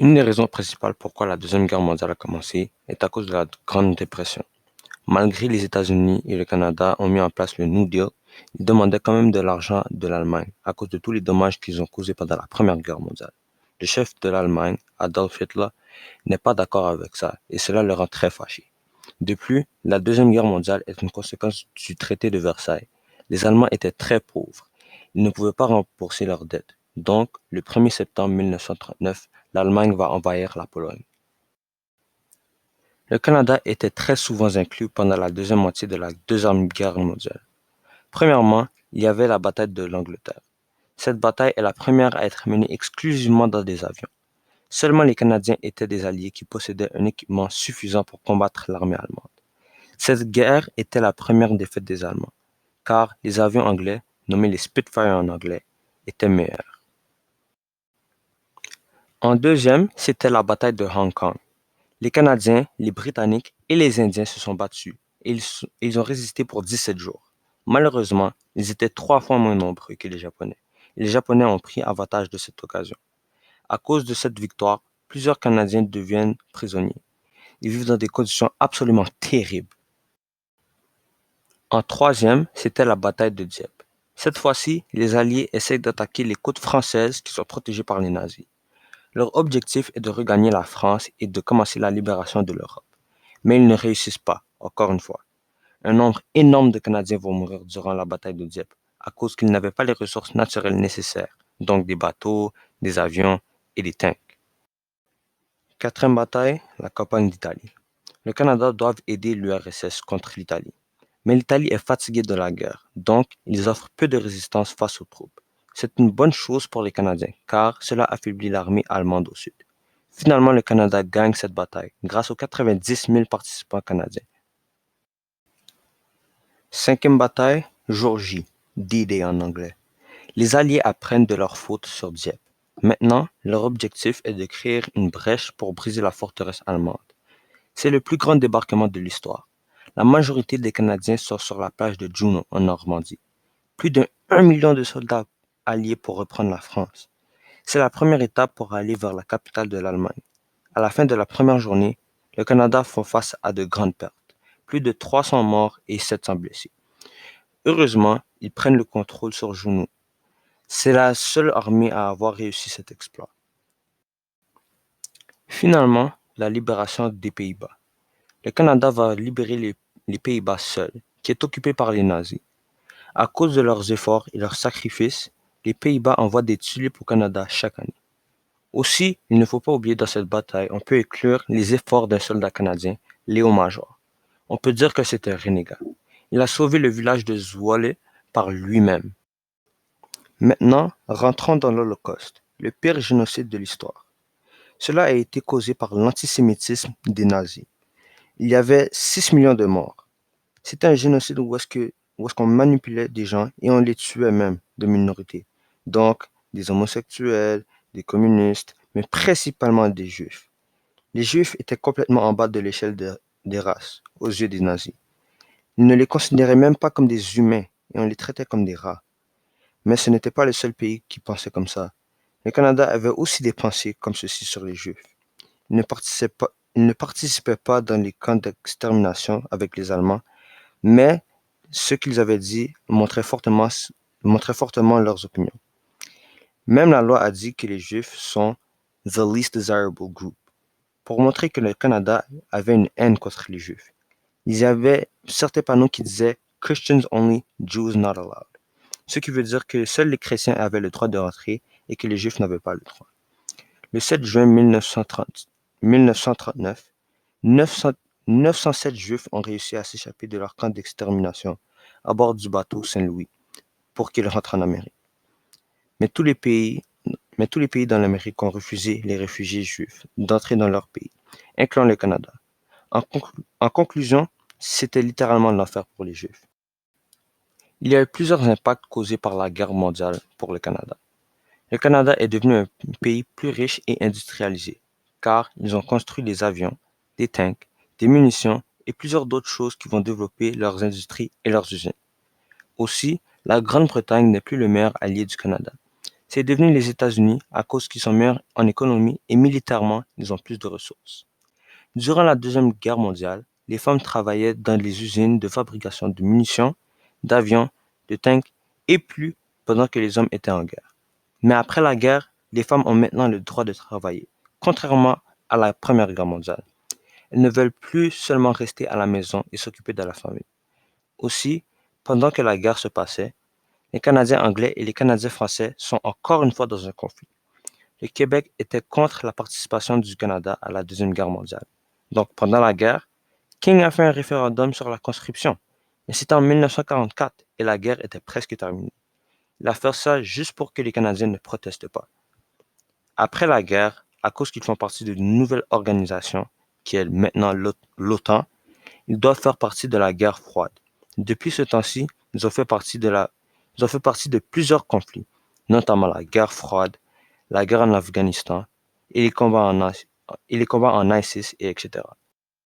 Une des raisons principales pourquoi la Deuxième Guerre mondiale a commencé est à cause de la Grande Dépression. Malgré les États-Unis et le Canada ont mis en place le New Deal, ils demandaient quand même de l'argent de l'Allemagne à cause de tous les dommages qu'ils ont causés pendant la Première Guerre mondiale. Le chef de l'Allemagne, Adolf Hitler, n'est pas d'accord avec ça et cela le rend très fâché. De plus, la Deuxième Guerre mondiale est une conséquence du traité de Versailles. Les Allemands étaient très pauvres. Ils ne pouvaient pas rembourser leurs dettes. Donc, le 1er septembre 1939, l'Allemagne va envahir la Pologne. Le Canada était très souvent inclus pendant la deuxième moitié de la Deuxième Guerre mondiale. Premièrement, il y avait la bataille de l'Angleterre. Cette bataille est la première à être menée exclusivement dans des avions. Seulement les Canadiens étaient des alliés qui possédaient un équipement suffisant pour combattre l'armée allemande. Cette guerre était la première défaite des Allemands, car les avions anglais, nommés les Spitfire en anglais, étaient meilleurs. En deuxième, c'était la bataille de Hong Kong. Les Canadiens, les Britanniques et les Indiens se sont battus et ils ont résisté pour 17 jours. Malheureusement, ils étaient 3 fois moins nombreux que les Japonais. Et les Japonais ont pris avantage de cette occasion. À cause de cette victoire, plusieurs Canadiens deviennent prisonniers. Ils vivent dans des conditions absolument terribles. En troisième, c'était la bataille de Dieppe. Cette fois-ci, les Alliés essayent d'attaquer les côtes françaises qui sont protégées par les nazis. Leur objectif est de regagner la France et de commencer la libération de l'Europe. Mais ils ne réussissent pas, encore une fois. Un nombre énorme de Canadiens vont mourir durant la bataille de Dieppe à cause qu'ils n'avaient pas les ressources naturelles nécessaires, donc des bateaux, des avions et des tanks. Quatrième bataille, la campagne d'Italie. Le Canada doit aider l'URSS contre l'Italie. Mais l'Italie est fatiguée de la guerre, donc ils offrent peu de résistance face aux troupes. C'est une bonne chose pour les Canadiens, car cela affaiblit l'armée allemande au sud. Finalement, le Canada gagne cette bataille grâce aux 90 000 participants canadiens. Cinquième bataille, jour J, D-Day en anglais. Les Alliés apprennent de leur faute sur Dieppe. Maintenant, leur objectif est de créer une brèche pour briser la forteresse allemande. C'est le plus grand débarquement de l'histoire. La majorité des Canadiens sont sur la plage de Juno en Normandie. Plus d'1 million de soldats alliés pour reprendre la France. C'est la première étape pour aller vers la capitale de l'Allemagne. À la fin de la première journée, le Canada font face à de grandes pertes. Plus de 300 morts et 700 blessés. Heureusement, ils prennent le contrôle sur Juno. C'est la seule armée à avoir réussi cet exploit. Finalement, la libération des Pays-Bas. Le Canada va libérer les Pays-Bas seuls, qui est occupé par les nazis. À cause de leurs efforts et leurs sacrifices, les Pays-Bas envoient des tulipes au Canada chaque année. Aussi, il ne faut pas oublier dans cette bataille, on peut inclure les efforts d'un soldat canadien, Léo Major. On peut dire que c'est un renégat. Il a sauvé le village de Zwolle par lui-même. Maintenant, rentrons dans l'Holocauste, le pire génocide de l'histoire. Cela a été causé par l'antisémitisme des nazis. Il y avait 6 millions de morts. C'était un génocide où est-ce qu'on manipulait des gens et on les tuait même de minorités. Donc, des homosexuels, des communistes, mais principalement des juifs. Les juifs étaient complètement en bas de l'échelle des races, aux yeux des nazis. Ils ne les considéraient même pas comme des humains et on les traitait comme des rats. Mais ce n'était pas le seul pays qui pensait comme ça. Le Canada avait aussi des pensées comme ceci sur les Juifs. Ils ne participaient pas dans les camps d'extermination avec les Allemands, mais ce qu'ils avaient dit montrait fortement leurs opinions. Même la loi a dit que les Juifs sont the least desirable group, pour montrer que le Canada avait une haine contre les Juifs. Il y avait certains panneaux qui disaient Christians only, Jews not allowed. Ce qui veut dire que seuls les chrétiens avaient le droit de rentrer et que les juifs n'avaient pas le droit. Le 7 juin 1939, 907 juifs ont réussi à s'échapper de leur camp d'extermination à bord du bateau Saint-Louis pour qu'ils rentrent en Amérique. Mais tous les pays, mais tous les pays dans l'Amérique ont refusé les réfugiés juifs d'entrer dans leur pays, incluant le Canada. En conclusion, c'était littéralement l'enfer pour les juifs. Il y a eu plusieurs impacts causés par la guerre mondiale pour le Canada. Le Canada est devenu un pays plus riche et industrialisé, car ils ont construit des avions, des tanks, des munitions et plusieurs d'autres choses qui vont développer leurs industries et leurs usines. Aussi, la Grande-Bretagne n'est plus le meilleur allié du Canada. C'est devenu les États-Unis à cause qu'ils sont meilleurs en économie et militairement, ils ont plus de ressources. Durant la Deuxième Guerre mondiale, les femmes travaillaient dans les usines de fabrication de munitions, d'avions, de tanks et plus pendant que les hommes étaient en guerre. Mais après la guerre, les femmes ont maintenant le droit de travailler, contrairement à la Première Guerre mondiale. Elles ne veulent plus seulement rester à la maison et s'occuper de la famille. Aussi, pendant que la guerre se passait, les Canadiens anglais et les Canadiens français sont encore une fois dans un conflit. Le Québec était contre la participation du Canada à la Deuxième Guerre mondiale. Donc, pendant la guerre, King a fait un référendum sur la conscription. Mais c'était en 1944 et la guerre était presque terminée. Il a fait ça juste pour que les Canadiens ne protestent pas. Après la guerre, à cause qu'ils font partie d'une nouvelle organisation, qui est maintenant l'OTAN, ils doivent faire partie de la guerre froide. Depuis ce temps-ci, ils ont fait partie de plusieurs conflits, notamment la guerre froide, la guerre en Afghanistan et les combats en ISIS, et etc.